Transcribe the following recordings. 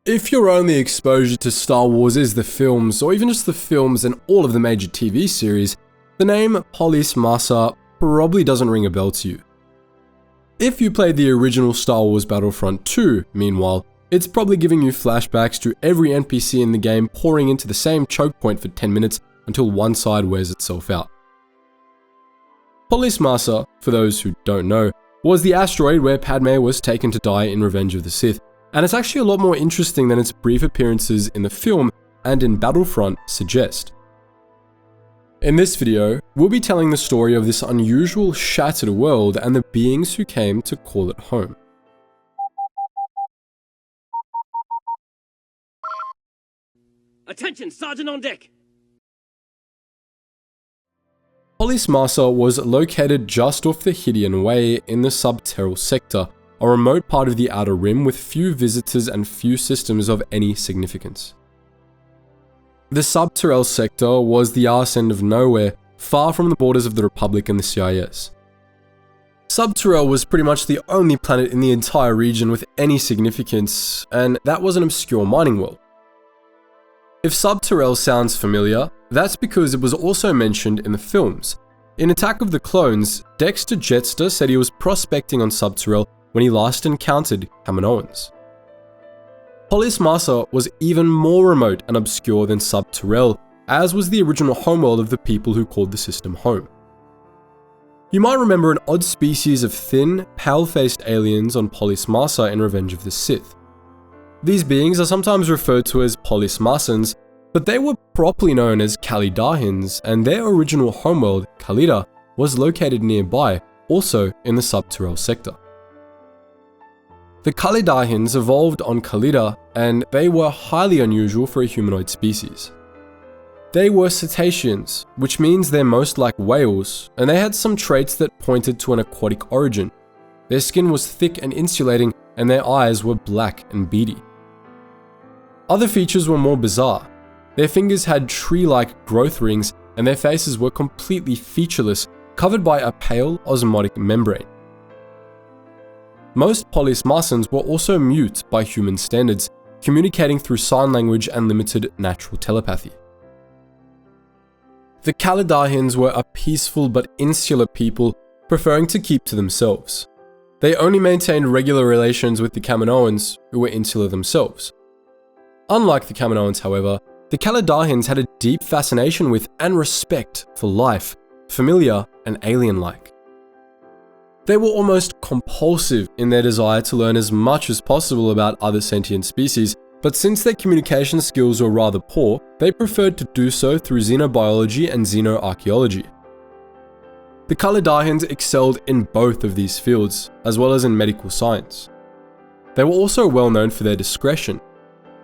If your only exposure to Star Wars is the films, or even just the films and all of the major TV series, the name Polis Massa probably doesn't ring a bell to you. If you played the original Star Wars Battlefront 2, meanwhile, it's probably giving you flashbacks to every NPC in the game pouring into the same choke point for 10 minutes until one side wears itself out. Polis Massa, for those who don't know, was the asteroid where Padme was taken to die in Revenge of the Sith, and it's actually a lot more interesting than its brief appearances in the film and in Battlefront suggest. In this video, we'll be telling the story of this unusual shattered world and the beings who came to call it home. Attention, Sergeant on deck! Polis Massa was located just off the Hydian Way in the Subterrel sector, a remote part of the Outer Rim with few visitors and few systems of any significance. The Subterrel sector was the arse end of nowhere, far from the borders of the Republic and the CIS. Subterrel was pretty much the only planet in the entire region with any significance, and that was an obscure mining world. If Subterrel sounds familiar, that's because it was also mentioned in the films. In Attack of the Clones, Dexter Jettster said he was prospecting on Subterrel when he last encountered Kallidahins. Polis Massa was even more remote and obscure than Subterrel, as was the original homeworld of the people who called the system home. You might remember an odd species of thin, pale-faced aliens on Polis Massa in Revenge of the Sith. These beings are sometimes referred to as Polis Massans, but they were properly known as Kallidahins, and their original homeworld, Kallidah, was located nearby, also in the Subterrel sector. The Kallidahins evolved on Kallidah, and they were highly unusual for a humanoid species. They were cetaceans, which means they're most like whales, and they had some traits that pointed to an aquatic origin. Their skin was thick and insulating, and their eyes were black and beady. Other features were more bizarre. Their fingers had tree-like growth rings, and their faces were completely featureless, covered by a pale osmotic membrane. Most Polis Massans were also mute by human standards, communicating through sign language and limited natural telepathy. The Kallidahins were a peaceful but insular people, preferring to keep to themselves. They only maintained regular relations with the Kaminoans, who were insular themselves. Unlike the Kaminoans, however, the Kallidahins had a deep fascination with and respect for life, familiar and alien-like. They were almost compulsive in their desire to learn as much as possible about other sentient species, but since their communication skills were rather poor, they preferred to do so through xenobiology and xenoarchaeology. The Kallidahins excelled in both of these fields, as well as in medical science. They were also well known for their discretion.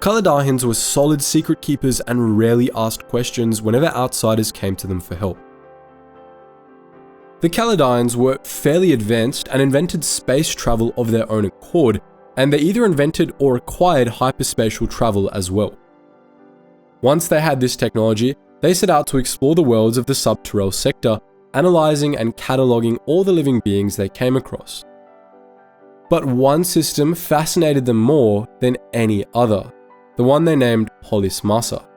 Kallidahins were solid secret keepers and rarely asked questions whenever outsiders came to them for help. The Kallidahins were fairly advanced and invented space travel of their own accord, and they either invented or acquired hyperspatial travel as well. Once they had this technology, they set out to explore the worlds of the Subterrel sector, analyzing and cataloging all the living beings they came across. But one system fascinated them more than any other, the one they named Polis Massa.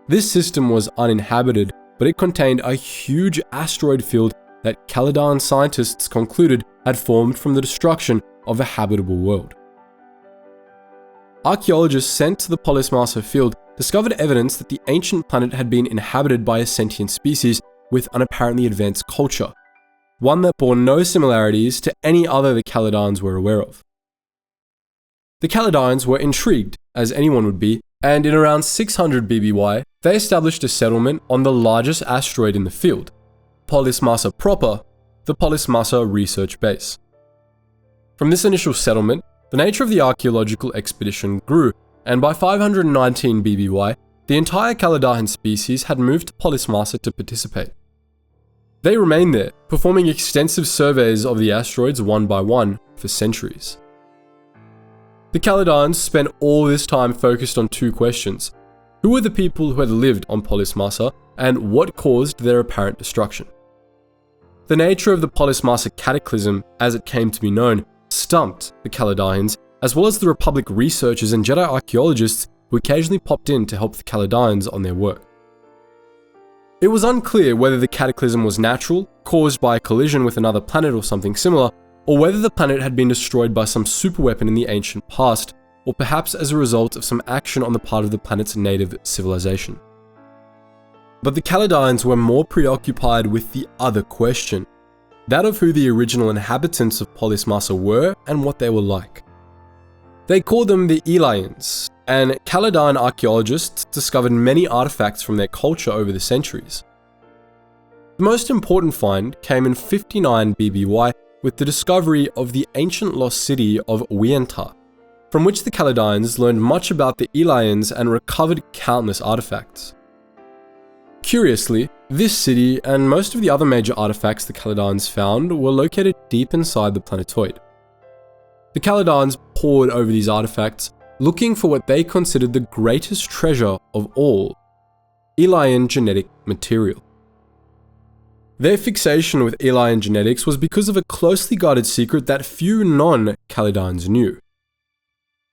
This system was uninhabited, but it contained a huge asteroid field that Kallidahan scientists concluded had formed from the destruction of a habitable world. Archaeologists sent to the Polis Massa field discovered evidence that the ancient planet had been inhabited by a sentient species with an apparently advanced culture, one that bore no similarities to any other the Kallidahins were aware of. The Kallidahins were intrigued, as anyone would be, and in around 600 BBY, they established a settlement on the largest asteroid in the field, Polis Massa proper, the Polis Massa research base. From this initial settlement, the nature of the archaeological expedition grew, and by 519 BBY, the entire Kallidahan species had moved to Polis Massa to participate. They remained there, performing extensive surveys of the asteroids one by one for centuries. The Kallidahins spent all this time focused on two questions: who were the people who had lived on Polis Massa, and what caused their apparent destruction? The nature of the Polis Massa cataclysm, as it came to be known, stumped the Kallidahins, as well as the Republic researchers and Jedi archaeologists who occasionally popped in to help the Kallidahins on their work. It was unclear whether the cataclysm was natural, caused by a collision with another planet or something similar, or whether the planet had been destroyed by some superweapon in the ancient past, or perhaps as a result of some action on the part of the planet's native civilization. But the Kallidahins were more preoccupied with the other question, that of who the original inhabitants of Polis Massa were and what they were like. They called them the Kallidahins, and Kallidahn archaeologists discovered many artifacts from their culture over the centuries. The most important find came in 59 BBY with the discovery of the ancient lost city of Wienta, from which the Kallidahins learned much about the Kallidahins and recovered countless artifacts. Curiously, this city and most of the other major artifacts the Kallidahins found were located deep inside the planetoid. The Kallidahins pored over these artifacts, looking for what they considered the greatest treasure of all, Kallidahn genetic material. Their fixation with Kallidahn genetics was because of a closely guarded secret that few non-Kallidahins knew.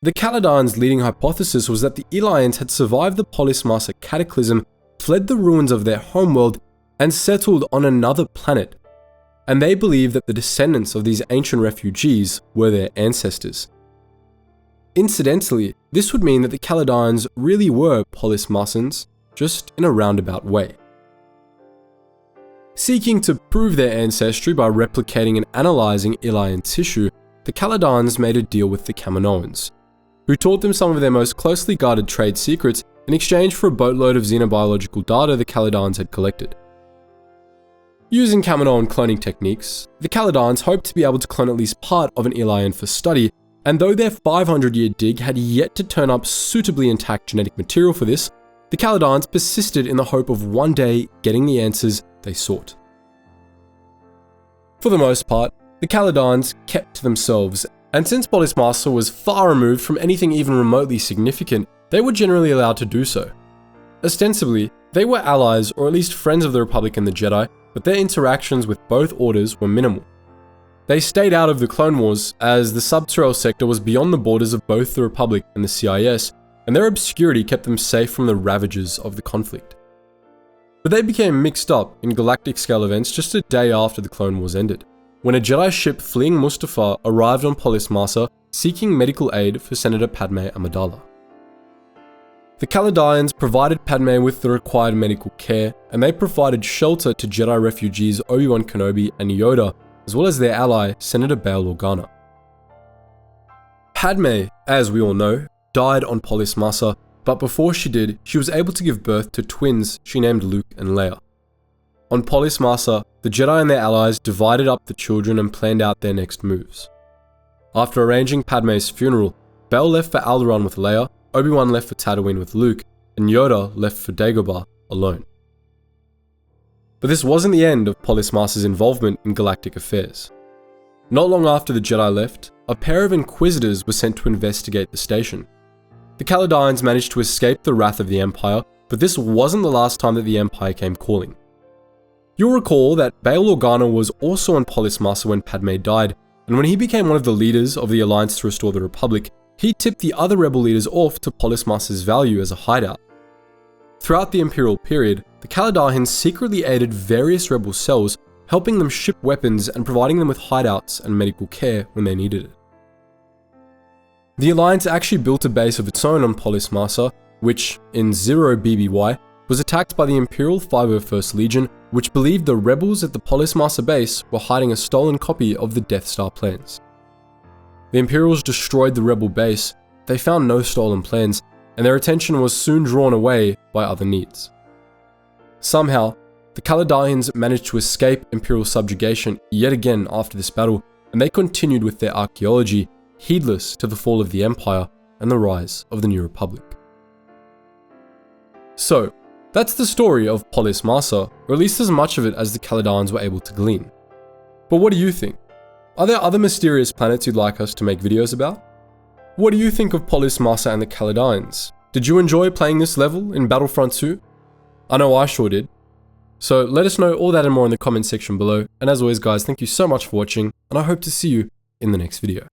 The Kallidahns' leading hypothesis was that the Kallidahns had survived the Polis Massa cataclysm, fled the ruins of their homeworld, and settled on another planet, and they believed that the descendants of these ancient refugees were their ancestors. Incidentally, this would mean that the Kallidahns really were Polis Massans, just in a roundabout way. Seeking to prove their ancestry by replicating and analysing Kallidahn tissue, the Kallidahns made a deal with the Kaminoans, who taught them some of their most closely guarded trade secrets in exchange for a boatload of xenobiological data the Kallidahns had collected. Using Kaminoan cloning techniques, the Kallidahns hoped to be able to clone at least part of an Kallidahn for study, and though their 500-year dig had yet to turn up suitably intact genetic material for this, the Kallidahns persisted in the hope of one day getting the answers they sought. For the most part, the Kallidahns kept to themselves, and since Polis Massa was far removed from anything even remotely significant, they were generally allowed to do so. Ostensibly, they were allies or at least friends of the Republic and the Jedi, but their interactions with both orders were minimal. They stayed out of the Clone Wars, as the Subterrel sector was beyond the borders of both the Republic and the CIS, and their obscurity kept them safe from the ravages of the conflict. But they became mixed up in galactic scale events just a day after the Clone Wars ended, when a Jedi ship fleeing Mustafar arrived on Polis Massa seeking medical aid for Senator Padme Amidala. The Kallidahins provided Padme with the required medical care, and they provided shelter to Jedi refugees Obi-Wan Kenobi and Yoda, as well as their ally, Senator Bail Organa. Padme, as we all know, died on Polis Massa, but before she did, she was able to give birth to twins she named Luke and Leia. On Polis Massa, the Jedi and their allies divided up the children and planned out their next moves. After arranging Padme's funeral, Bail left for Alderaan with Leia, Obi-Wan left for Tatooine with Luke, and Yoda left for Dagobah alone. But this wasn't the end of Polis Massa's involvement in galactic affairs. Not long after the Jedi left, a pair of Inquisitors were sent to investigate the station. The Kallidahins managed to escape the wrath of the Empire, but this wasn't the last time that the Empire came calling. You'll recall that Bail Organa was also on Polis Massa when Padme died, and when he became one of the leaders of the Alliance to Restore the Republic, he tipped the other rebel leaders off to Polis Massa's value as a hideout. Throughout the Imperial period, the Kallidahins secretly aided various rebel cells, helping them ship weapons and providing them with hideouts and medical care when they needed it. The Alliance actually built a base of its own on Polis Massa, which, in 0 BBY, was attacked by the Imperial 501st Legion, which believed the rebels at the Polis Massa base were hiding a stolen copy of the Death Star plans. The Imperials destroyed the rebel base, they found no stolen plans, and their attention was soon drawn away by other needs. Somehow, the Kallidahins managed to escape Imperial subjugation yet again after this battle, and they continued with their archaeology, heedless to the fall of the Empire and the rise of the New Republic. So, that's the story of Polis Massa, or at least as much of it as the Kallidahins were able to glean. But what do you think? Are there other mysterious planets you'd like us to make videos about? What do you think of Polis Massa and the Kallidahins? Did you enjoy playing this level in Battlefront 2? I know I sure did. So let us know all that and more in the comment section below, and as always guys, thank you so much for watching, and I hope to see you in the next video.